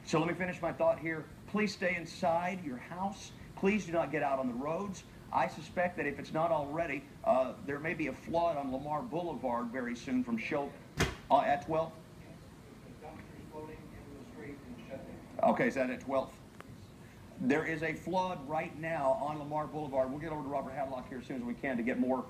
So let me finish my thought here. Please stay inside your house. Please do not get out on the roads. I suspect that if it's not already, there may be a flood on Lamar Boulevard very soon from Show at 12th. Okay, is that at 12th? There is a flood right now on Lamar Boulevard. We'll get over to Robert Hadlock here as soon as we can to get more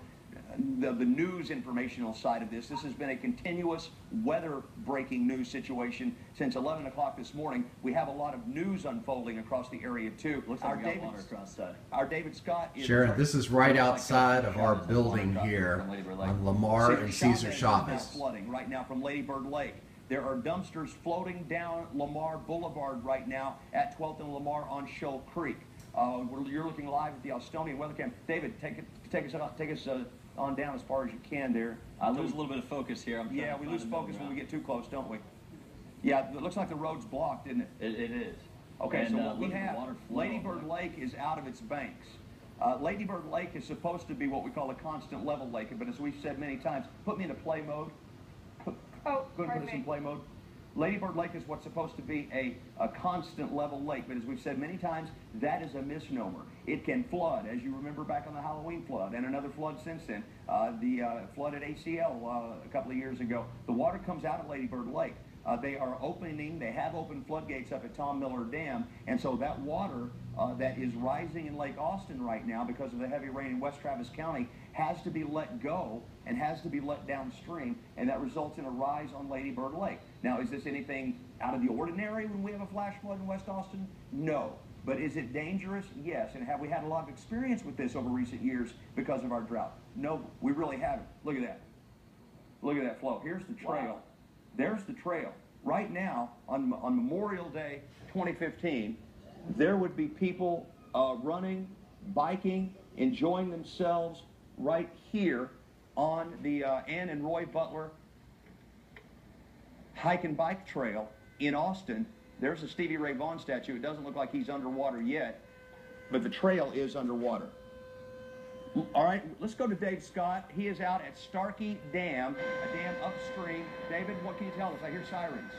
the news informational side of this. This has been a continuous weather breaking news situation since 11 o'clock this morning. We have a lot of news unfolding across the area too. Looks like we got water across that. Our David Scott is Sharon, this is right outside of our building here on Lamar and Cesar Chavez. Flooding right now from Lady Bird Lake. There are dumpsters floating down Lamar Boulevard right now at 12th and Lamar on Shoal Creek. You're looking live at the Alstonia Weather Cam. David, take us on down as far as you can there. I lose a little bit of focus here. Yeah, we lose focus when we get too close, don't we? Yeah, it looks like the road's blocked, isn't it? It is. Okay, so what we have, Lady Bird Lake is out of its banks. Lady Bird Lake is supposed to be what we call a constant level lake, but as we've said many times, put me into play mode. Go and put us in play mode. Lady Bird Lake is what's supposed to be a constant level lake, but as we've said many times, that is a misnomer. It can flood, as you remember back on the Halloween flood, and another flood since then, the flood at ACL a couple of years ago. The water comes out of Lady Bird Lake. They have opened floodgates up at Tom Miller Dam, and so that water that is rising in Lake Austin right now because of the heavy rain in West Travis County has to be let go and has to be let downstream, and that results in a rise on Lady Bird Lake. Now, is this anything out of the ordinary when we have a flash flood in West Austin? No. But is it dangerous? Yes. And have we had a lot of experience with this over recent years because of our drought? No, we really haven't. Look at that. Look at that flow. Here's the trail. Wow. There's the trail. Right now, on Memorial Day 2015, there would be people running, biking, enjoying themselves right here on the Ann and Roy Butler hike and bike trail in Austin. There's a Stevie Ray Vaughan statue. It doesn't look like he's underwater yet, but the trail is underwater. All right, let's go to Dave Scott. He is out at Starkey Dam, a dam upstream. David, what can you tell us? I hear sirens.